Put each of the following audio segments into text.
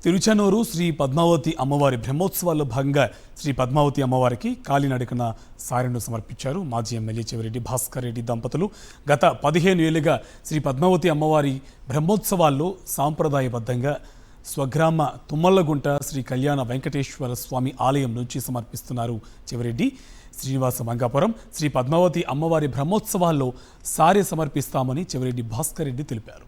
తిరుచనూరు శ్రీ పద్మావతి అమ్మవారి బ్రహ్మోత్సవాల్లో భాగంగా శ్రీ పద్మావతి అమ్మవారికి కాలినడకన సారెను సమర్పించారు మాజీ ఎమ్మెల్యే చెవిరెడ్డి భాస్కర్ రెడ్డి దంపతులు. గత 15 ఏళ్లుగా శ్రీ పద్మావతి అమ్మవారి బ్రహ్మోత్సవాల్లో సాంప్రదాయబద్ధంగా స్వగ్రామ తుమ్మల్లగుంట శ్రీ కళ్యాణ వెంకటేశ్వర స్వామి ఆలయం నుంచి సమర్పిస్తున్నారు చెవిరెడ్డి. శ్రీనివాస మంగాపురం శ్రీ పద్మావతి అమ్మవారి బ్రహ్మోత్సవాల్లో సారె సమర్పిస్తామని చెవిరెడ్డి భాస్కర్ రెడ్డి తెలిపారు.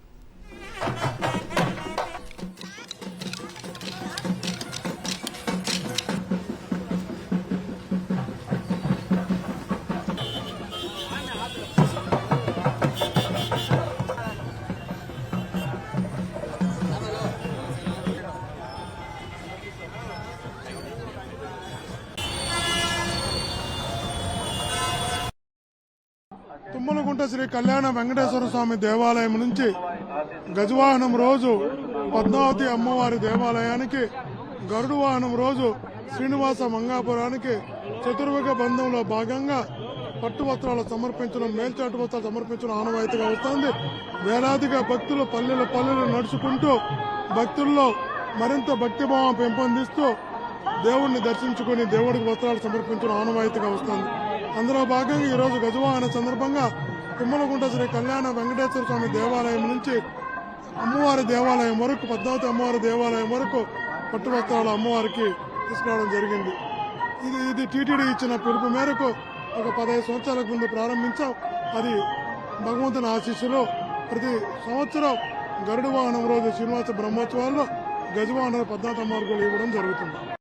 తుమ్మలగుంట శ్రీ కళ్యాణ వెంకటేశ్వర స్వామి దేవాలయం నుంచి గజవాహనం రోజు పద్మావతి అమ్మవారి దేవాలయానికి, గరుడు వాహనం రోజు శ్రీనివాస మంగాపురానికి చతుర్వేగ బంధంలో భాగంగా పట్టు వస్త్రాలు సమర్పించడం, మేల్చాటు వస్త్రాలు సమర్పించడం ఆనవాయితీగా వస్తోంది. వేలాదిగా భక్తులు పల్లెలు నడుచుకుంటూ భక్తుల్లో మరింత భక్తిభావం పెంపొందిస్తూ దేవుణ్ణి దర్శించుకుని దేవుడికి వస్త్రాలు సమర్పించడం ఆనవాయితీగా వస్తోంది. అందులో భాగంగా ఈరోజు గజవాహన సందర్భంగా తుమ్మలగుంట శ్రీ కళ్యాణ వెంకటేశ్వర స్వామి దేవాలయం నుంచి అమ్మవారి దేవాలయం వరకు, పద్మావతి అమ్మవారి దేవాలయం వరకు పట్టు వస్త్రాలు అమ్మవారికి తీసుకురావడం జరిగింది. ఇది టీటీడీ ఇచ్చిన పిలుపు మేరకు ఒక 15 సంవత్సరాల ముందు ప్రారంభించాం. అది భగవంతుని ఆశీస్సులో ప్రతి సంవత్సరం గరుడు వాహనం రోజు శ్రీనివాస బ్రహ్మోత్సవాల్లో గజవాహన పద్మావతి అమ్మవారికి ఇవ్వడం జరుగుతుంది.